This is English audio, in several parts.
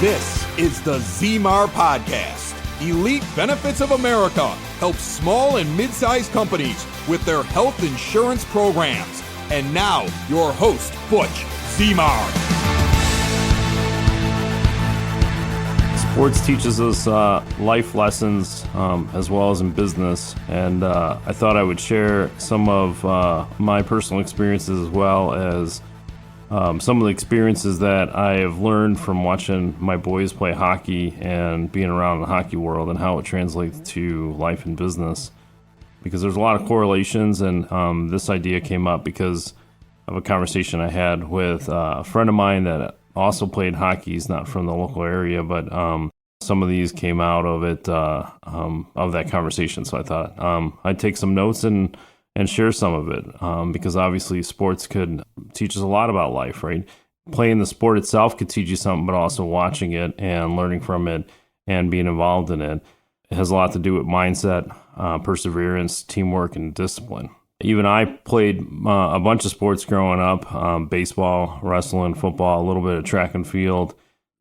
This is the ZMAR Podcast. Elite Benefits of America helps small and mid-sized companies with their health insurance programs. And now, your host, Butch ZMAR. Sports teaches us life lessons as well as in business, and I thought I would share some of my personal experiences as well as some of the experiences that I have learned from watching my boys play hockey and being around the hockey world and how it translates to life and business. Because there's a lot of correlations, and this idea came up because of a conversation I had with a friend of mine that also played hockey. He's not from the local area, but some of these came out of it, of that conversation. So I thought I'd take some notes and share some of it, because obviously sports could teach us a lot about life, right? Playing the sport itself could teach you something, but also watching it and learning from it and being involved in it. It has a lot to do with mindset, perseverance, teamwork, and discipline. Even I played a bunch of sports growing up, baseball, wrestling, football, a little bit of track and field.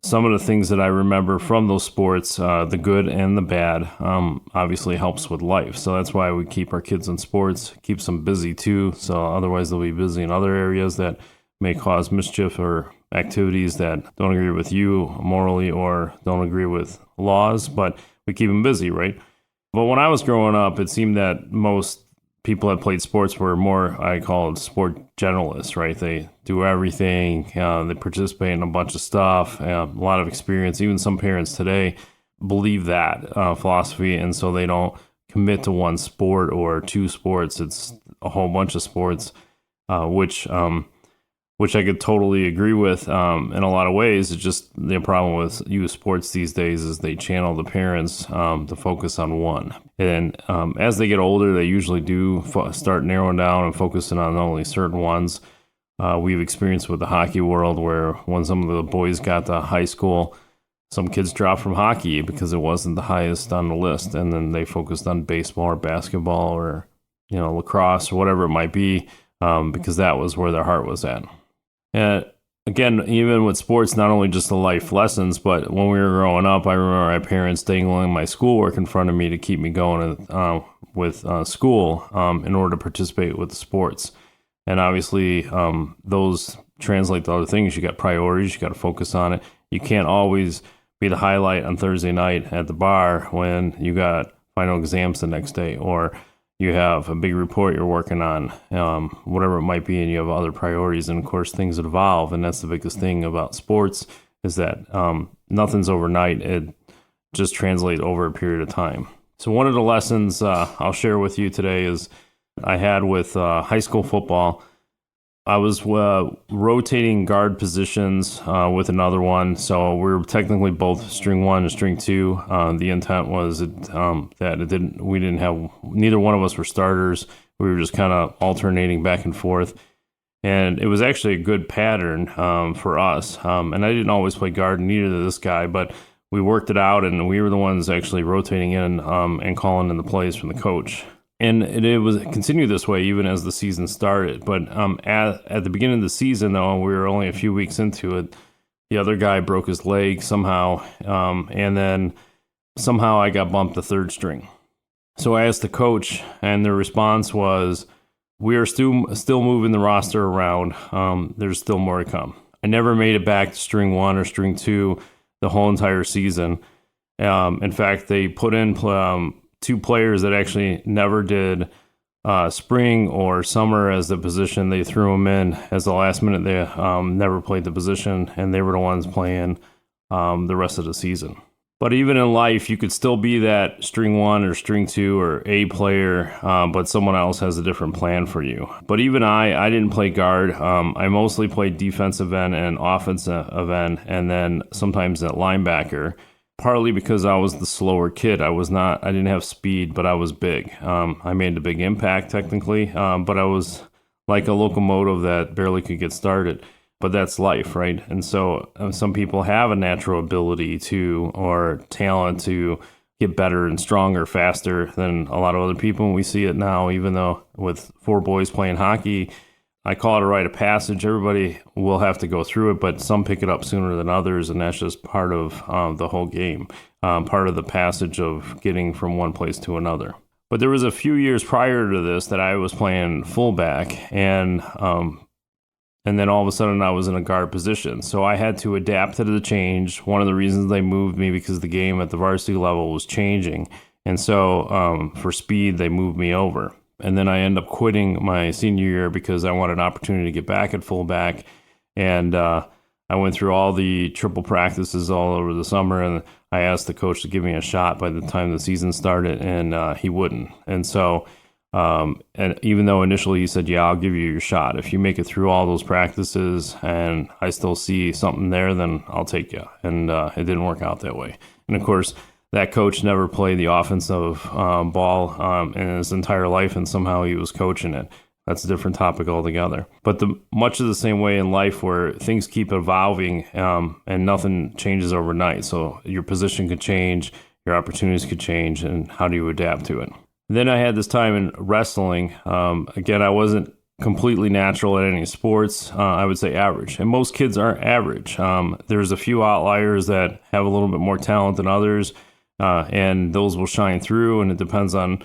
Some of the things that I remember from those sports, the good and the bad, obviously helps with life. So that's why we keep our kids in sports, keeps them busy too. So otherwise they'll be busy in other areas that may cause mischief or activities that don't agree with you morally or don't agree with laws, but we keep them busy, right? But when I was growing up, it seemed that most people that played sports were more, I call it sport generalists, right? They do everything. They participate in a bunch of stuff, a lot of experience. Even some parents today believe that philosophy, and so they don't commit to one sport or two sports. It's a whole bunch of sports, which I could totally agree with in a lot of ways. It's just the problem with youth sports these days is they channel the parents to focus on one. And as they get older, they usually do start narrowing down and focusing on only certain ones. We've experienced with the hockey world where when some of the boys got to high school, some kids dropped from hockey because it wasn't the highest on the list. And then they focused on baseball or basketball or, lacrosse or whatever it might be, because that was where their heart was at. And again, even with sports, not only just the life lessons, but when we were growing up, I remember my parents dangling my schoolwork in front of me to keep me going with school in order to participate with the sports. And obviously, those translate to other things. You got priorities, you got to focus on it. You can't always be the highlight on Thursday night at the bar when you got final exams the next day, or you have a big report you're working on, whatever it might be, and you have other priorities. And of course, things evolve. And that's the biggest thing about sports is that nothing's overnight. It just translates over a period of time. So one of the lessons I'll share with you today is I had with high school football. I was rotating guard positions with another one, so we were technically both string one and string two. The intent was that neither one of us were starters. We were just kind of alternating back and forth, and it was actually a good pattern for us. And I didn't always play guard, neither did this guy, but we worked it out, and we were the ones actually rotating in and calling in the plays from the coach. And it was continued this way even as the season started. But at the beginning of the season, though, we were only a few weeks into it. The other guy broke his leg somehow, and then somehow I got bumped to third string. So I asked the coach, and the response was, "We are still moving the roster around. There's still more to come." I never made it back to string one or string two the whole entire season. In fact, they put in two players that actually never did spring or summer as the position. They threw them in as the last minute. They never played the position, and they were the ones playing the rest of the season. But even in life, you could still be that string one or string two or A player, but someone else has a different plan for you. But even I didn't play guard. I mostly played defensive end and offensive end, and then sometimes at linebacker. Partly because I was the slower kid. I didn't have speed, but I was big. I made a big impact technically, but I was like a locomotive that barely could get started. But that's life, right? And so some people have a natural ability or talent to get better and stronger faster than a lot of other people. And we see it now, even though with four boys playing hockey, I call it a rite of passage. Everybody will have to go through it, but some pick it up sooner than others, and that's just part of the whole game, part of the passage of getting from one place to another. But there was a few years prior to this that I was playing fullback, and then all of a sudden I was in a guard position. So I had to adapt to the change. One of the reasons they moved me because the game at the varsity level was changing. And so for speed, they moved me over. And then I ended up quitting my senior year because I wanted an opportunity to get back at fullback. And I went through all the triple practices all over the summer, and I asked the coach to give me a shot by the time the season started, and he wouldn't. And so, and even though initially he said, yeah, I'll give you your shot. If you make it through all those practices and I still see something there, then I'll take you. And it didn't work out that way. And of course, that coach never played the offensive ball in his entire life, and somehow he was coaching it. That's a different topic altogether. But much of the same way in life where things keep evolving and nothing changes overnight. So your position could change, your opportunities could change, and how do you adapt to it? And then I had this time in wrestling. Again, I wasn't completely natural at any sports. I would say average. And most kids aren't average. There's a few outliers that have a little bit more talent than others. And those will shine through, and it depends on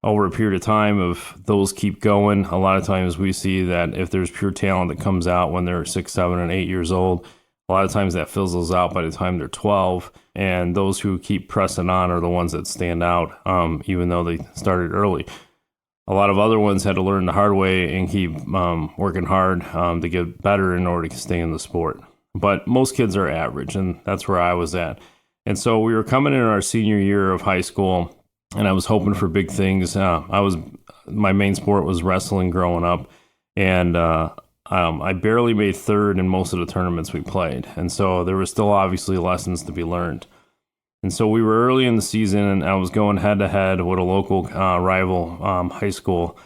over a period of time if those keep going. A lot of times we see that if there's pure talent that comes out when they're 6, 7, and 8 years old, a lot of times that fizzles out by the time they're 12. And those who keep pressing on are the ones that stand out, even though they started early. A lot of other ones had to learn the hard way and keep working hard to get better in order to stay in the sport. But most kids are average, and that's where I was at. And so we were coming in our senior year of high school, and I was hoping for big things. My main sport was wrestling growing up, and I barely made third in most of the tournaments we played. And so there were still obviously lessons to be learned. And so we were early in the season, and I was going head-to-head with a local rival high school.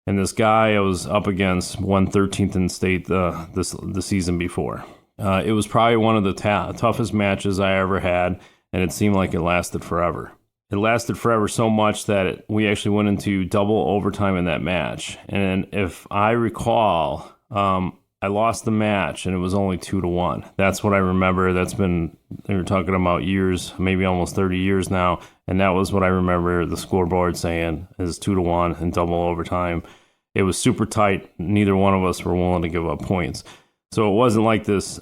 And this guy I was up against won 13th in state the season before. It was probably one of the toughest matches I ever had, and it seemed like it lasted forever. It lasted forever so much that we actually went into double overtime in that match. And if I recall, I lost the match, and it was only 2-1. That's what I remember. They were talking about years, maybe almost 30 years now, and that was what I remember the scoreboard saying is 2-1 in double overtime. It was super tight. Neither one of us were willing to give up points. So it wasn't like this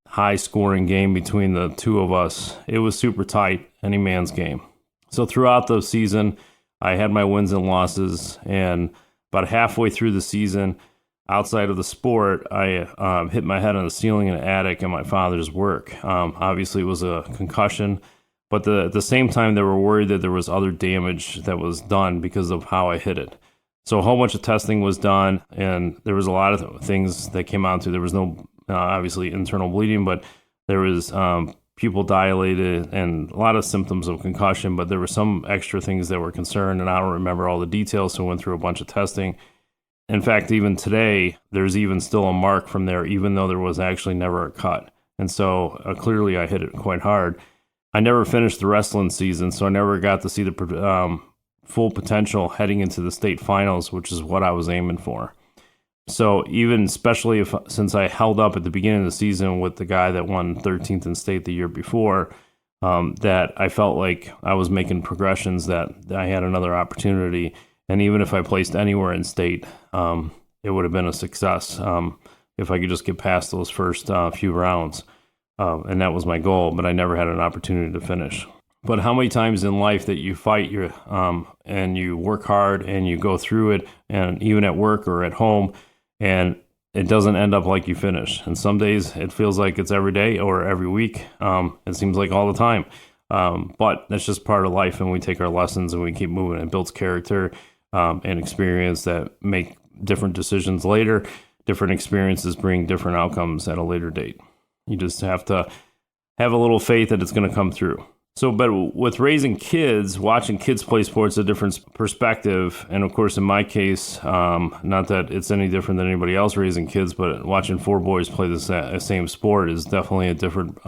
high-scoring game between the two of us. It was super tight, any man's game. So throughout the season, I had my wins and losses, and about halfway through the season, outside of the sport, I hit my head on the ceiling in the attic in my father's work. Obviously, it was a concussion, but at the same time, they were worried that there was other damage that was done because of how I hit it. So a whole bunch of testing was done, and there was a lot of things that came out to. There was no, obviously, internal bleeding, but there was pupil dilated and a lot of symptoms of concussion, but there were some extra things that were concerned, and I don't remember all the details, so I went through a bunch of testing. In fact, even today, there's even still a mark from there, even though there was actually never a cut. And so clearly I hit it quite hard. I never finished the wrestling season, so I never got to see the full potential heading into the state finals, which is what I was aiming for. So even especially since I held up at the beginning of the season with the guy that won 13th in state the year before, that I felt like I was making progressions, that I had another opportunity. And even if I placed anywhere in state, it would have been a success if I could just get past those first few rounds. And that was my goal, but I never had an opportunity to finish. But how many times in life that you fight and you work hard and you go through it, and even at work or at home, and it doesn't end up like you finish. And some days it feels like it's every day or every week. It seems like all the time. But that's just part of life, and we take our lessons and we keep moving. It builds character and experience that make different decisions later. Different experiences bring different outcomes at a later date. You just have to have a little faith that it's going to come through. So, but with raising kids, watching kids play sports, a different perspective. And of course, in my case, not that it's any different than anybody else raising kids, but watching 4 boys play the same sport is definitely a different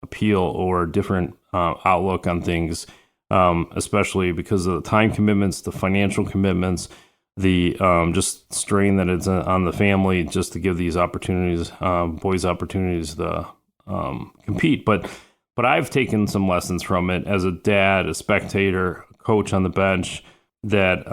appeal or different outlook on things, especially because of the time commitments, the financial commitments, the just strain that it's on the family just to give these opportunities, boys opportunities to compete. But I've taken some lessons from it as a dad, a spectator, a coach on the bench, that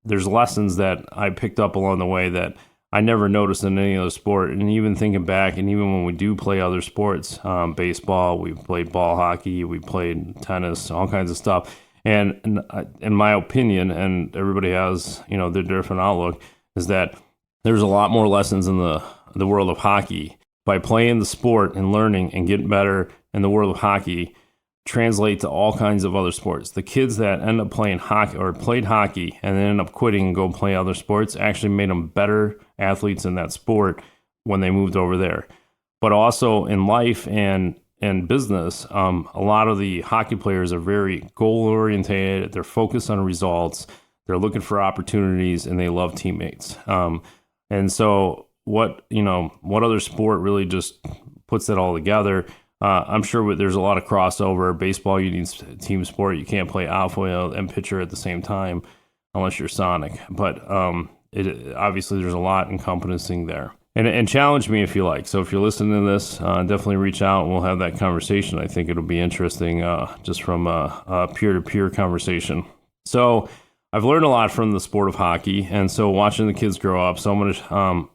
there's lessons that I picked up along the way that I never noticed in any other sport. And even thinking back, and even when we do play other sports, baseball, we played ball hockey, we played tennis, all kinds of stuff. And in my opinion, and everybody has, their different outlook, is that there's a lot more lessons in the world of hockey. By playing the sport and learning and getting better in the world of hockey, translate to all kinds of other sports. The kids that end up playing hockey or played hockey and then end up quitting and go play other sports actually made them better athletes in that sport when they moved over there. But also in life and business, a lot of the hockey players are very goal oriented. They're focused on results. They're looking for opportunities, and they love teammates. And so what other sport really just puts it all together? I'm sure there's a lot of crossover. Baseball, you need team sport. You can't play outfield and pitcher at the same time unless you're Sonic. But obviously there's a lot encompassing there. And challenge me if you like. So if you're listening to this, definitely reach out and we'll have that conversation. I think it'll be interesting just from a peer-to-peer conversation. So I've learned a lot from the sport of hockey, and so watching the kids grow up. So I'm going to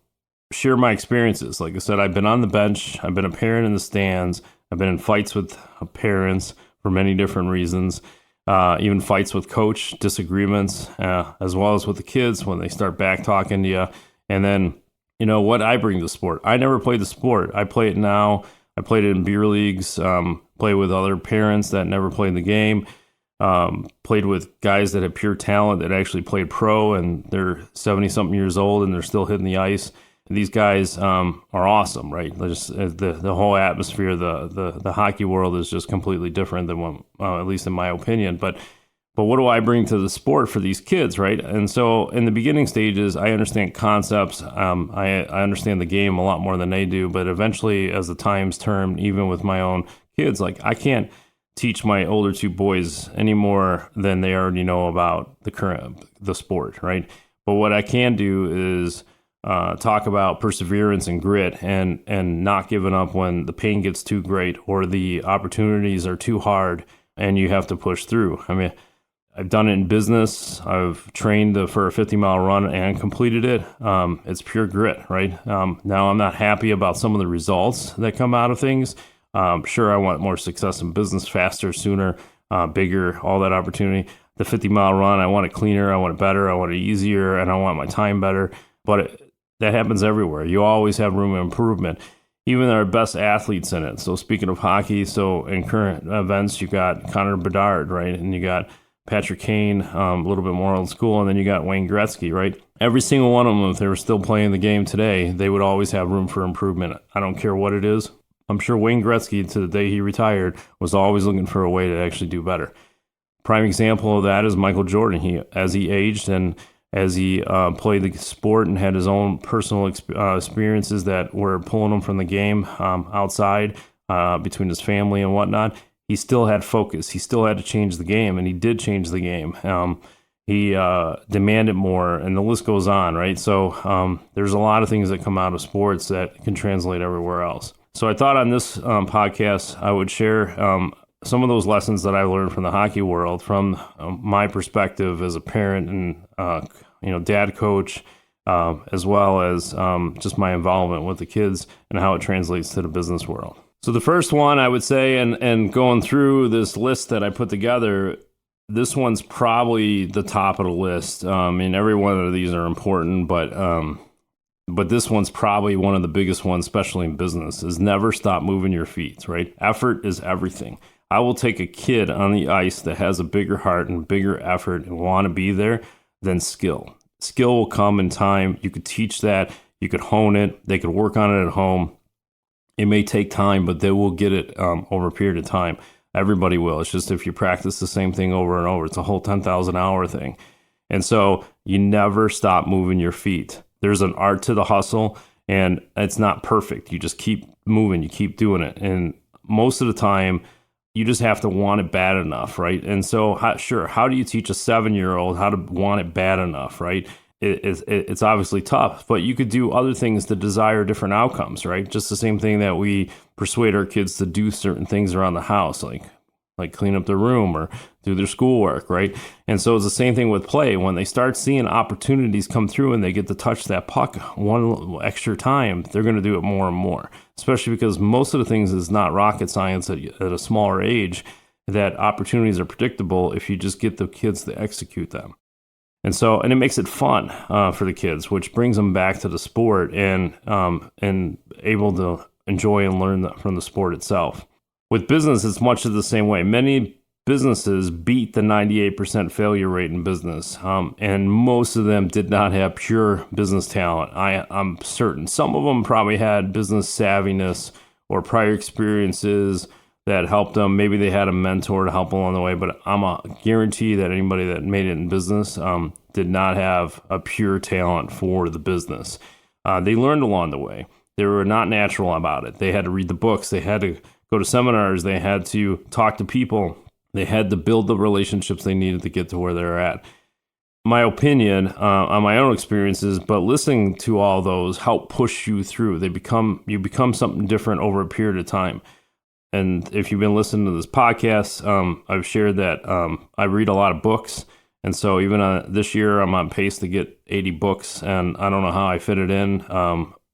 share my experiences. Like I said, I've been on the bench. I've been a parent in the stands. I've been in fights with parents for many different reasons, even fights with coach, disagreements, as well as with the kids when they start back talking to you. And then, what I bring to the sport. I never played the sport. I play it now. I played it in beer leagues, play with other parents that never played the game, played with guys that have pure talent that actually played pro, and they're 70-something years old and they're still hitting the ice. These guys are awesome, right? Just the whole atmosphere, the hockey world is just completely different than what, at least in my opinion. But what do I bring to the sport for these kids, right? And so in the beginning stages, I understand concepts. I understand the game a lot more than they do. But eventually, as the times turn, even with my own kids, like I can't teach my older two boys any more than they already know about the sport, right? But what I can do is talk about perseverance and grit and not giving up when the pain gets too great or the opportunities are too hard and you have to push through. I mean, I've done it in business. I've trained for a 50-mile run and completed it. It's pure grit, right? Now I'm not happy about some of the results that come out of things. Sure, I want more success in business faster, sooner, bigger, all that opportunity. The 50-mile run, I want it cleaner, I want it better, I want it easier, and I want my time better. But that happens everywhere. You always have room for improvement. Even our best athletes in it. So speaking of hockey, so in current events, you got Connor Bedard, right? And you got Patrick Kane, a little bit more old school, and then you got Wayne Gretzky, right? Every single one of them, if they were still playing the game today, they would always have room for improvement. I don't care what it is. I'm sure Wayne Gretzky, to the day he retired, was always looking for a way to actually do better. Prime example of that is Michael Jordan. As he aged and as he played the sport and had his own personal experiences that were pulling him from the game outside between his family and whatnot, he still had focus. He still had to change the game, and he did change the game. He demanded more, and the list goes on, right? So there's a lot of things that come out of sports that can translate everywhere else. So I thought on this podcast, I would share some of those lessons that I learned from the hockey world, from my perspective as a parent and dad coach, as well as just my involvement with the kids and how it translates to the business world. So the first one I would say, and going through this list that I put together, this one's probably the top of the list. I mean, every one of these are important, but this one's probably one of the biggest ones, especially in business, is never stop moving your feet, right? Effort is everything. I will take a kid on the ice that has a bigger heart and bigger effort and want to be there than skill. Skill will come in time. You could teach that. You could hone it. They could work on it at home. It may take time, but they will get it over a period of time. Everybody will. It's just if you practice the same thing over and over, it's a whole 10,000-hour thing. And so you never stop moving your feet. There's an art to the hustle, and it's not perfect. You just keep moving. You keep doing it. And most of the time, you just have to want it bad enough, right? And so, how do you teach a 7-year-old how to want it bad enough, right? it's obviously tough, but you could do other things to desire different outcomes, right? Just the same thing that we persuade our kids to do certain things around the house, like clean up their room or do their schoolwork, right? And so it's the same thing with play. When they start seeing opportunities come through and they get to touch that puck one extra time, they're going to do it more and more, especially because most of the things is not rocket science at a smaller age, that opportunities are predictable if you just get the kids to execute them. And it makes it fun for the kids, which brings them back to the sport and able to enjoy and learn from the sport itself. With business, it's much of the same way. Many businesses beat the 98% failure rate in business, and most of them did not have pure business talent. I'm certain some of them probably had business savviness or prior experiences that helped them. Maybe they had a mentor to help along the way, but I'm a guarantee that anybody that made it in business did not have a pure talent for the business. They learned along the way. They were not natural about it. They had to read the books. They had to go to seminars. They had to talk to people. They had to build the relationships they needed to get to where they're at. My opinion on my own experiences, but listening to all those help push you through. You become something different over a period of time. And if you've been listening to this podcast, I've shared that I read a lot of books. And so even this year, I'm on pace to get 80 books. And I don't know how I fit it in,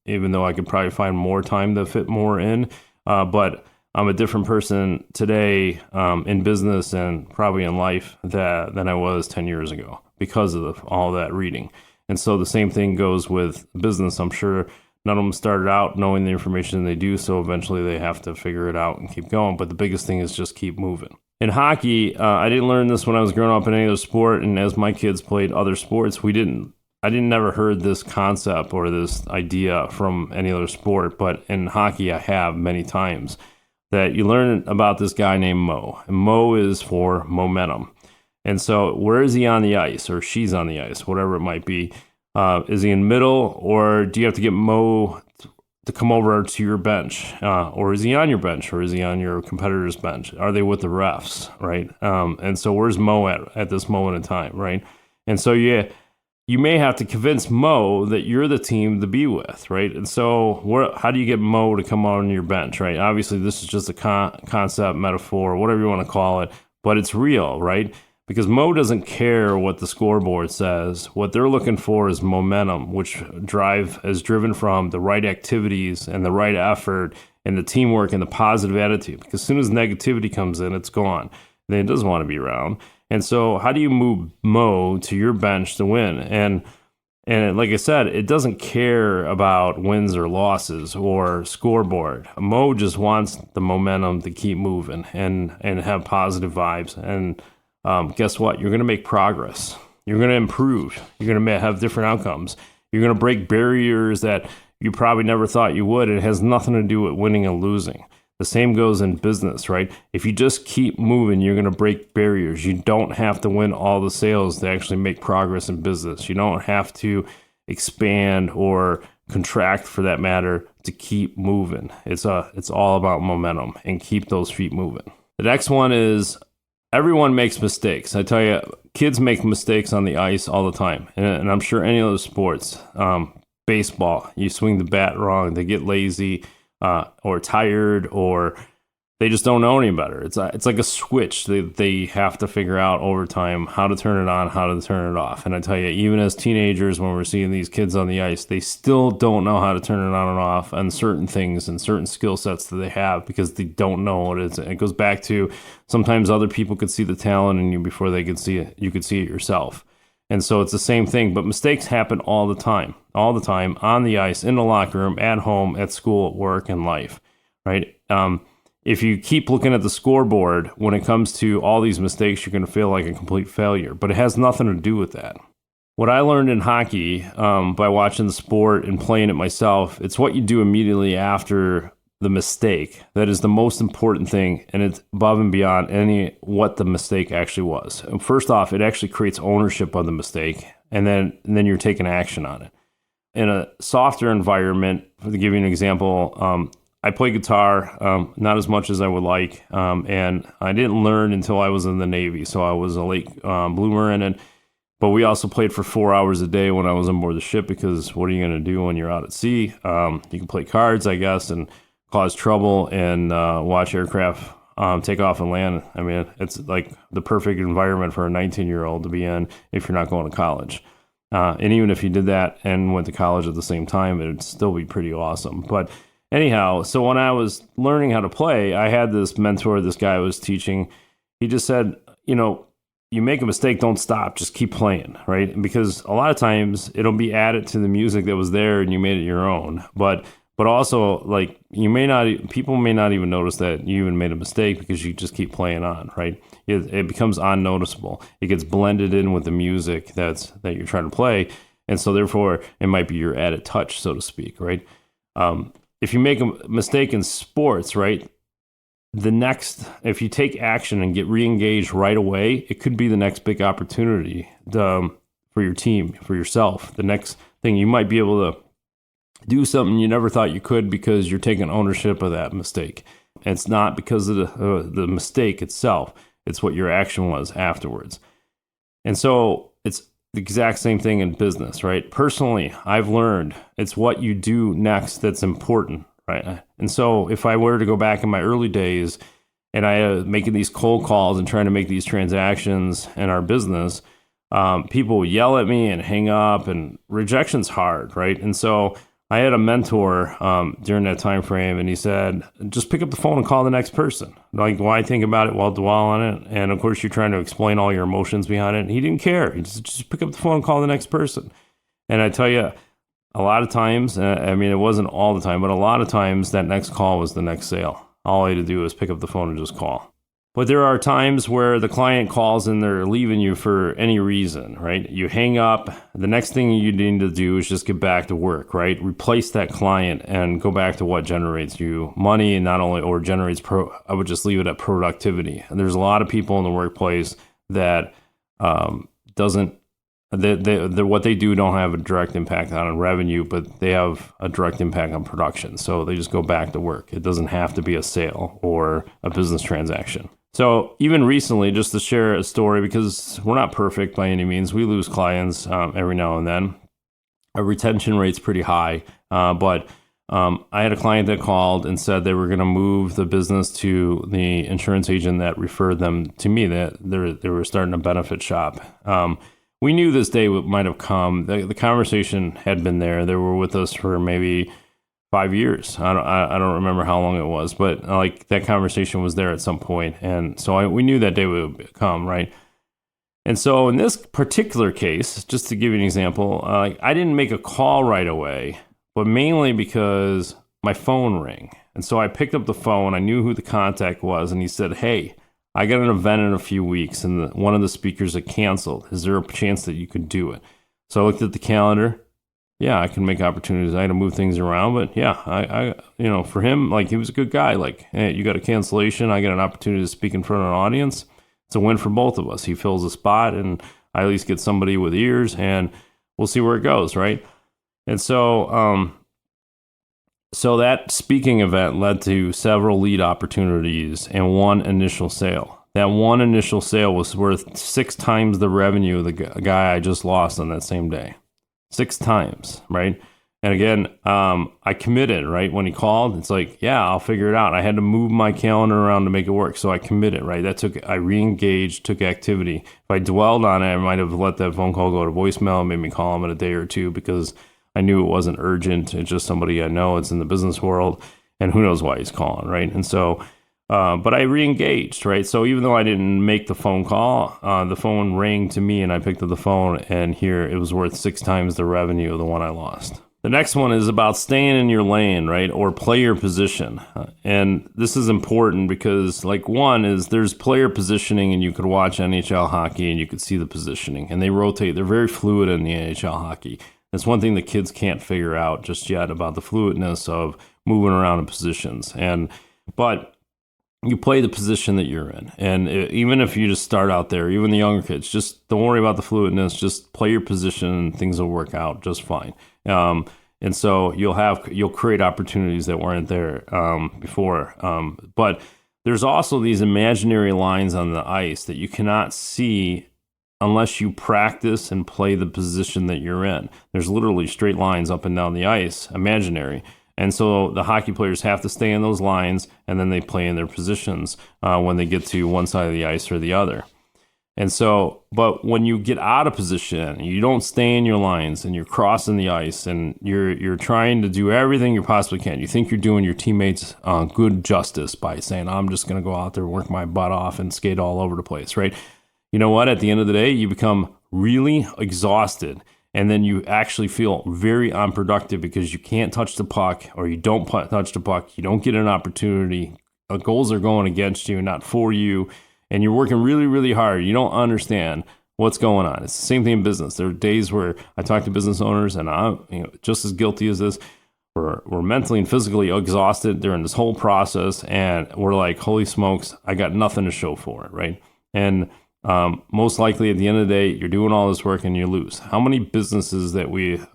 even though I could probably find more time to fit more in. But I'm a different person today in business and probably in life than I was 10 years ago because of all that reading. And so the same thing goes with business. I'm sure none of them started out knowing the information they do, so eventually they have to figure it out and keep going. But the biggest thing is just keep moving. In hockey, I didn't learn this when I was growing up in any other sport, and as my kids played other sports, I never heard this concept or this idea from any other sport, but in hockey I have many times, that you learn about this guy named Mo. And Mo is for momentum. And so where is he on the ice, or she's on the ice, whatever it might be? Is he in middle, or do you have to get Mo to come over to your bench? Or is he on your bench, or is he on your competitor's bench? Are they with the refs, right? And so where's Mo at this moment in time, right? And so you may have to convince Mo that you're the team to be with, right? And so how do you get Mo to come on your bench, right? Obviously, this is just a concept, metaphor, whatever you want to call it, but it's real, right? Because Mo doesn't care what the scoreboard says. What they're looking for is momentum, which is driven from the right activities and the right effort and the teamwork and the positive attitude. Because as soon as negativity comes in, it's gone. Then it doesn't want to be around. And so how do you move Mo to your bench to win? And like I said, it doesn't care about wins or losses or scoreboard. Mo just wants the momentum to keep moving and have positive vibes. And guess what? You're going to make progress. You're going to improve. You're going to have different outcomes. You're going to break barriers that you probably never thought you would. It has nothing to do with winning and losing. The same goes in business, right? If you just keep moving, you're going to break barriers. You don't have to win all the sales to actually make progress in business. You don't have to expand or contract, for that matter, to keep moving. It's all about momentum, and keep those feet moving. The next one is everyone makes mistakes. I tell you, kids make mistakes on the ice all the time. And I'm sure any other sports, baseball, you swing the bat wrong, they get lazy, or tired, or they just don't know any better. It's like a switch. They have to figure out over time how to turn it on, how to turn it off. And I tell you, even as teenagers, when we're seeing these kids on the ice, they still don't know how to turn it on and off on certain things and certain skill sets that they have, because they don't know what it is. And it goes back to sometimes other people could see the talent in you before they could see it. You could see it yourself. And so it's the same thing, but mistakes happen all the time, on the ice, in the locker room, at home, at school, at work, and life, right? If you keep looking at the scoreboard, when it comes to all these mistakes, you're going to feel like a complete failure, but it has nothing to do with that. What I learned in hockey by watching the sport and playing it myself, it's what you do immediately after the mistake that is the most important thing, and it's above and beyond what the mistake actually was. And first off, it actually creates ownership of the mistake, and then you're taking action on it. In a softer environment, to give you an example, I play guitar, not as much as I would like, and I didn't learn until I was in the Navy, so I was a late bloomer in it. But we also played for 4 hours a day when I was on board the ship, because what are you going to do when you're out at sea? You can play cards, I guess, and cause trouble and watch aircraft take off and land. I mean, it's like the perfect environment for a 19-year-old to be in if you're not going to college. And even if you did that and went to college at the same time, it would still be pretty awesome. But anyhow, so when I was learning how to play, I had this mentor, this guy I was teaching. He just said, you make a mistake, don't stop, just keep playing, right? Because a lot of times it'll be added to the music that was there and you made it your own. But also, like, people may not even notice that you even made a mistake because you just keep playing on, right? It becomes unnoticeable. It gets blended in with the music that you're trying to play. And so therefore it might be your added touch, so to speak, right? If you make a mistake in sports, right? If you take action and get re-engaged right away, it could be the next big opportunity for your team, for yourself. The next thing, you might be able to do something you never thought you could because you're taking ownership of that mistake. And it's not because of the mistake itself. It's what your action was afterwards. And so it's the exact same thing in business, right? Personally, I've learned it's what you do next that's important. Right. And so if I were to go back in my early days and I making these cold calls and trying to make these transactions in our business, people would yell at me and hang up, and rejection's hard. Right. And so I had a mentor during that time frame, and he said, just pick up the phone and call the next person. Like, why think about it while dwell on it? And of course, you're trying to explain all your emotions behind it. And he didn't care. He just pick up the phone and call the next person. And I tell you, a lot of times, I mean, it wasn't all the time, but a lot of times that next call was the next sale. All I had to do was pick up the phone and just call. But there are times where the client calls and they're leaving you for any reason, right? You hang up. The next thing you need to do is just get back to work, right? Replace that client and go back to what generates you money, and I would just leave it at productivity. And there's a lot of people in the workplace that what they do don't have a direct impact on revenue, but they have a direct impact on production. So they just go back to work. It doesn't have to be a sale or a business transaction. So even recently, just to share a story, because we're not perfect by any means, we lose clients every now and then. Our retention rate's pretty high, but I had a client that called and said they were going to move the business to the insurance agent that referred them to me, that they were starting a benefit shop. We knew this day might have come. The conversation had been there. They were with us for maybe 5 years. I don't remember how long it was, but like that conversation was there at some point. And so we knew that day would come, right? And so in this particular case, just to give you an example, I didn't make a call right away, but mainly because my phone rang. And so I picked up the phone. I knew who the contact was, and he said, "Hey, I got an event in a few weeks, and one of the speakers had canceled. Is there a chance that you could do it?" So I looked at the calendar. Yeah, I can make opportunities. I had to move things around, but yeah, I for him, like, he was a good guy. Like, hey, you got a cancellation. I got an opportunity to speak in front of an audience. It's a win for both of us. He fills a spot, and I at least get somebody with ears, and we'll see where it goes, right? And so, So that speaking event led to several lead opportunities and one initial sale. That one initial sale was worth 6 times the revenue of the guy I just lost on that same day. 6 times, right? And again, I committed, right? When he called, it's like, yeah, I'll figure it out. I had to move my calendar around to make it work. So I committed, right? I re-engaged, took activity. If I dwelled on it, I might have let that phone call go to voicemail and made me call him in a day or two, because I knew it wasn't urgent. It's just somebody I know. It's in the business world, and who knows why he's calling, right? And so, but I re-engaged, right? So even though I didn't make the phone call, the phone rang to me, and I picked up the phone, and here it was worth 6 times the revenue of the one I lost. The next one is about staying in your lane, right? Or player position. And this is important because, like, one is there's player positioning, and you could watch NHL hockey and you could see the positioning, and they rotate. They're very fluid in the NHL hockey. That's one thing the kids can't figure out just yet about the fluidness of moving around in positions. But you play the position that you're in. And even if you just start out there, even the younger kids, just don't worry about the fluidness. Just play your position and things will work out just fine. And so you'll create opportunities that weren't there before. But there's also these imaginary lines on the ice that you cannot see unless you practice and play the position that you're in. There's literally straight lines up and down the ice, imaginary. And so the hockey players have to stay in those lines, and then they play in their positions when they get to one side of the ice or the other. And so, but when you get out of position, you don't stay in your lines, and you're crossing the ice, and you're trying to do everything you possibly can. You think you're doing your teammates good justice by saying, I'm just going to go out there, work my butt off, and skate all over the place, right? You know what? At the end of the day, you become really exhausted, and then you actually feel very unproductive because you can't touch the puck, or you don't touch the puck. You don't get an opportunity. Goals are going against you, not for you. And you're working really, really hard. You don't understand what's going on. It's the same thing in business. There are days where I talk to business owners, and I'm just as guilty as this. We're mentally and physically exhausted during this whole process, and we're like, holy smokes, I got nothing to show for it, right? And most likely at the end of the day, you're doing all this work and you lose. How many businesses that we've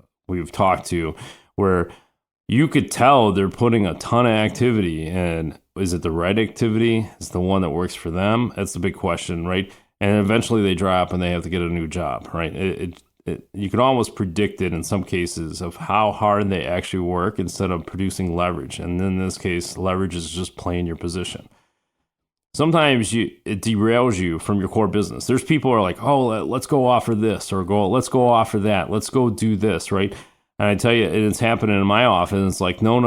talked to where you could tell they're putting a ton of activity in? Is it the right activity? Is it the one that works for them? That's the big question, right? And eventually they drop and they have to get a new job, right? You can almost predict it in some cases of how hard they actually work instead of producing leverage. And in this case, leverage is just playing your position. Sometimes it derails you from your core business. There's people who are like, oh, let's go offer this, or let's go offer that. Let's go do this, right? And I tell you, it's happening in my office. It's like, no.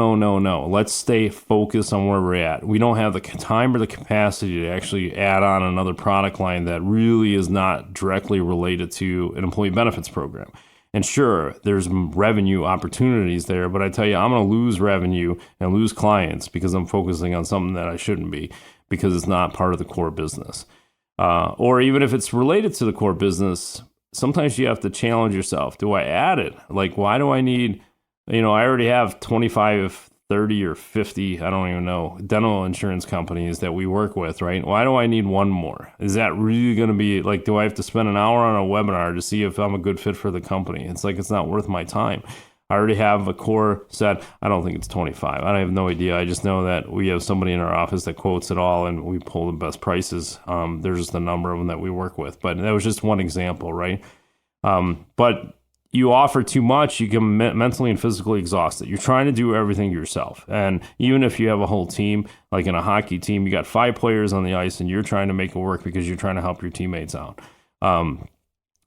Let's stay focused on where we're at. We don't have the time or the capacity to actually add on another product line that really is not directly related to an employee benefits program. And sure, there's revenue opportunities there, but I tell you, I'm going to lose revenue and lose clients because I'm focusing on something that I shouldn't be, because it's not part of the core business. Or even if it's related to the core business, sometimes you have to challenge yourself. Do I add it? Like, why do I need, I already have 25, 30, or 50, I don't even know, dental insurance companies that we work with, right? Why do I need one more? Is that really going to be, like, do I have to spend an hour on a webinar to see if I'm a good fit for the company? It's like, it's not worth my time. I already have a core set. I don't think it's 25. I have no idea. I just know that we have somebody in our office that quotes it all, and we pull the best prices. There's just a number of them that we work with. But that was just one example, right? But you offer too much, you get mentally and physically exhausted. You're trying to do everything yourself. And even if you have a whole team, like in a hockey team, you got 5 players on the ice, and you're trying to make it work because you're trying to help your teammates out.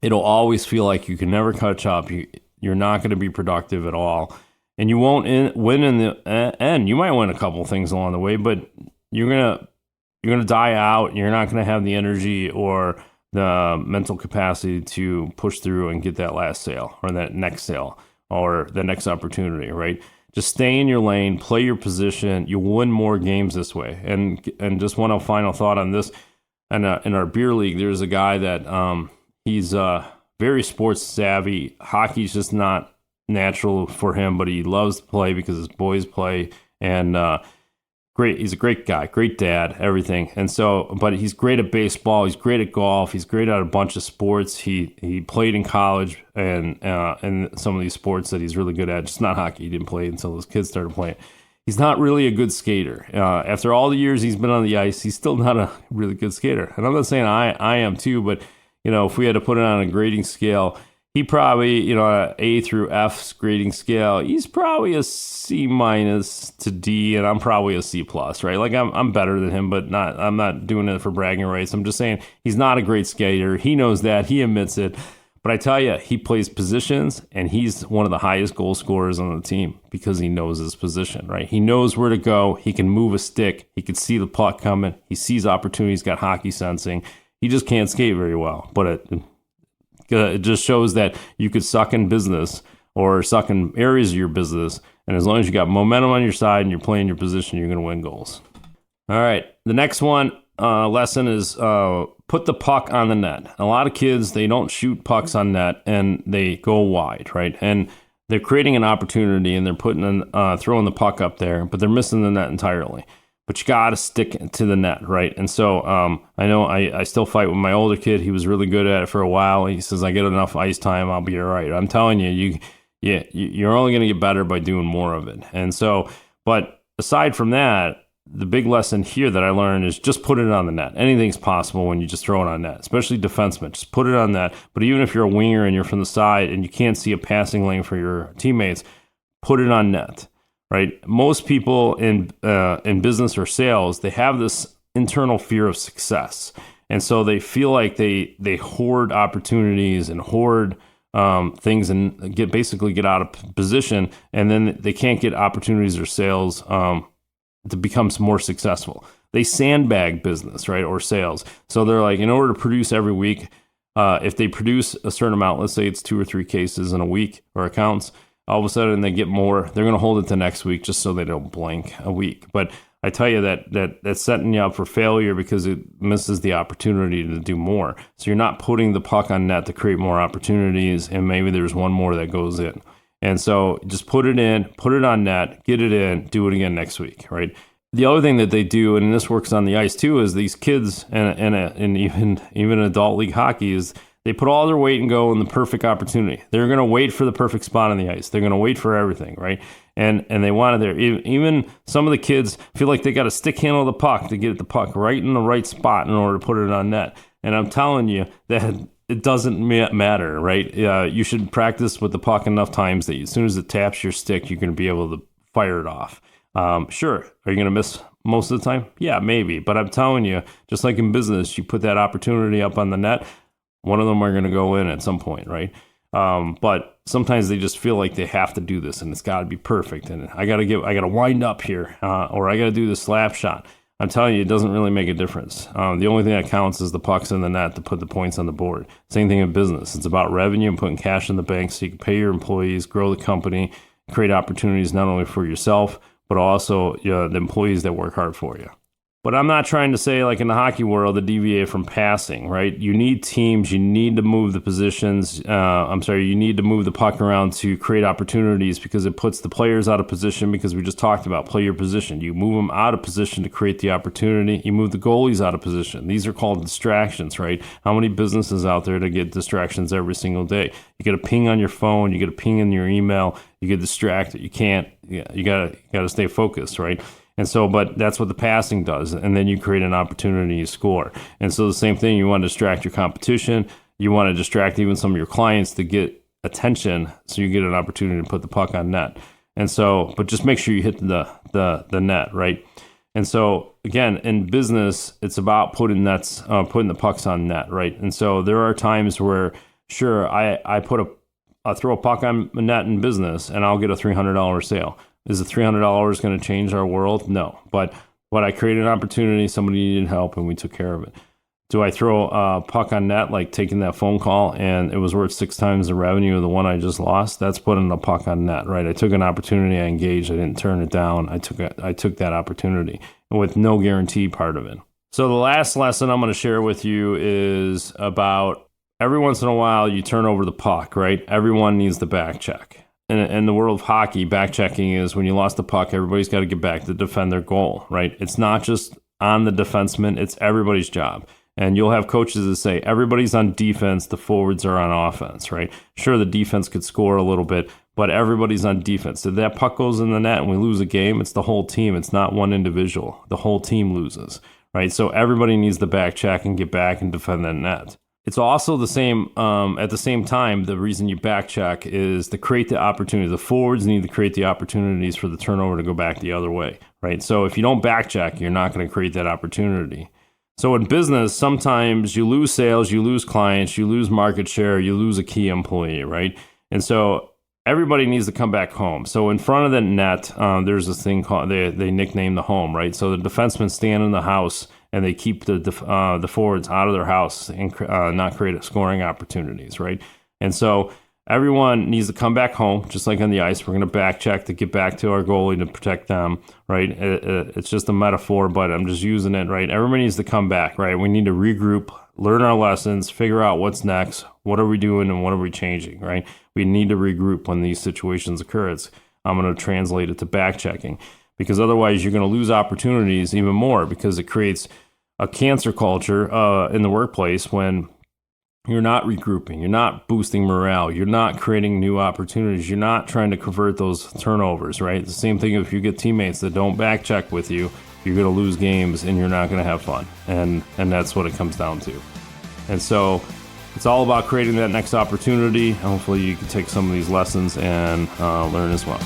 It'll always feel like you can never catch up. You're not going to be productive at all, and you won't win in the end. You might win a couple things along the way, but you're gonna die out. You're not going to have the energy or the mental capacity to push through and get that last sale or that next sale or the next opportunity. Right? Just stay in your lane, play your position. You'll win more games this way. And just one final thought on this. And in our beer league, there's a guy that he's very sports savvy. Hockey's just not natural for him, but he loves to play because his boys play. And great, he's a great guy, great dad, everything. And so, but he's great at baseball. He's great at golf. He's great at a bunch of sports. He played in college and some of these sports that he's really good at. Just not hockey. He didn't play until his kids started playing. He's not really a good skater. After all the years he's been on the ice, he's still not a really good skater. And I'm not saying I am too, but if we had to put it on a grading scale, he probably, an A through F grading scale, he's probably a C minus to D, and I'm probably a C plus, right? Like I'm better than him, but I'm not doing it for bragging rights. I'm just saying he's not a great skater. He knows that. He admits it. But I tell you, he plays positions, and he's one of the highest goal scorers on the team because he knows his position, right? He knows where to go. He can move a stick. He can see the puck coming. He sees opportunities, got hockey sensing. He just can't skate very well, but it just shows that you could suck in business or suck in areas of your business, and as long as you got momentum on your side and you're playing your position, you're going to win goals. All right, the next one lesson is put the puck on the net. A lot of kids, they don't shoot pucks on net, and they go wide, right? And they're creating an opportunity, and they're throwing the puck up there, but they're missing the net entirely. But you got to stick to the net, right? And so I know I still fight with my older kid. He was really good at it for a while. He says, I get enough ice time, I'll be all right. I'm telling you, you're only going to get better by doing more of it. And so, but aside from that, the big lesson here that I learned is just put it on the net. Anything's possible when you just throw it on net, especially defensemen. Just put it on net. But even if you're a winger and you're from the side and you can't see a passing lane for your teammates, put it on net, right? Most people in business or sales, they have this internal fear of success. And so they feel like they hoard opportunities and hoard things and get out of position, and then they can't get opportunities or sales to become more successful. They sandbag business, right, or sales. So they're like, in order to produce every week, if they produce a certain amount, let's say it's 2 or 3 cases in a week or accounts, all of a sudden they get more, they're going to hold it to next week just so they don't blank a week. But I tell you that's setting you up for failure because it misses the opportunity to do more. So you're not putting the puck on net to create more opportunities, and maybe there's one more that goes in. And so just put it in, put it on net, get it in, do it again next week, right? The other thing that they do, and this works on the ice too, is these kids and even adult league hockey is they put all their weight and go in the perfect opportunity. They're going to wait for the perfect spot on the ice. They're going to wait for everything, right? And they want it there. Even some of the kids feel like they got to stick handle the puck to get the puck right in the right spot in order to put it on net. And I'm telling you that it doesn't matter, right? You should practice with the puck enough times that as soon as it taps your stick, you're going to be able to fire it off. Sure. Are you going to miss most of the time? Yeah, maybe. But I'm telling you, just like in business, you put that opportunity up on the net, one of them are going to go in at some point, right? But sometimes they just feel like they have to do this and it's got to be perfect. And I got to wind up here, or I got to do the slap shot. I'm telling you, it doesn't really make a difference. The only thing that counts is the pucks in the net to put the points on the board. Same thing in business. It's about revenue and putting cash in the bank so you can pay your employees, grow the company, create opportunities not only for yourself, but also the employees that work hard for you. But I'm not trying to say, like in the hockey world, to deviate from passing, right? You need teams. You need to move the positions. You need to move the puck around to create opportunities because it puts the players out of position because we just talked about play your position. You move them out of position to create the opportunity. You move the goalies out of position. These are called distractions, right? How many businesses out there to get distractions every single day? You get a ping on your phone. You get a ping in your email. You get distracted. You can't. You gotta stay focused, right? And so, but that's what the passing does. And then you create an opportunity to score. And so the same thing, you want to distract your competition. You want to distract even some of your clients to get attention so you get an opportunity to put the puck on net. And so, but just make sure you hit the net, right? And so again, in business, it's about putting the pucks on net, right? And so there are times where, sure, I throw a puck on a net in business and I'll get a $300 sale. Is the $300 going to change our world? No. But I created an opportunity, somebody needed help, and we took care of it. Do I throw a puck on net, like taking that phone call, and it was worth 6 times the revenue of the one I just lost? That's putting a puck on net, right? I took an opportunity, I engaged, I didn't turn it down. I took that opportunity with no guarantee part of it. So the last lesson I'm going to share with you is about every once in a while you turn over the puck, right? Everyone needs the back check. In the world of hockey, back checking is when you lost the puck, everybody's got to get back to defend their goal, right? It's not just on the defenseman, it's everybody's job. And you'll have coaches that say, everybody's on defense, the forwards are on offense, right? Sure, the defense could score a little bit, but everybody's on defense. If that puck goes in the net and we lose a game, it's the whole team. It's not one individual. The whole team loses, right? So everybody needs the back check and get back and defend that net. It's also the same, at the same time, the reason you back check is to create the opportunity. The forwards need to create the opportunities for the turnover to go back the other way, right? So if you don't back check, you're not going to create that opportunity. So in business, sometimes you lose sales, you lose clients, you lose market share, you lose a key employee, right? And so everybody needs to come back home. So in front of the net, there's this thing called, they nickname the home, right? So the defensemen stand in the house and they keep the forwards out of their house and not create scoring opportunities, right? And so everyone needs to come back home, just like on the ice. We're going to back check to get back to our goalie to protect them, right? It's just a metaphor, but I'm just using it, right? Everybody needs to come back, right? We need to regroup, learn our lessons, figure out what's next, what are we doing, and what are we changing, right? We need to regroup when these situations occur. I'm going to translate it to back checking, because otherwise you're going to lose opportunities even more, because it creates a cancer culture in the workplace when you're not regrouping, you're not boosting morale, you're not creating new opportunities, you're not trying to convert those turnovers, right? The same thing if you get teammates that don't back check with you, you're going to lose games and you're not going to have fun. And that's what it comes down to. And so it's all about creating that next opportunity. Hopefully you can take some of these lessons and learn as well.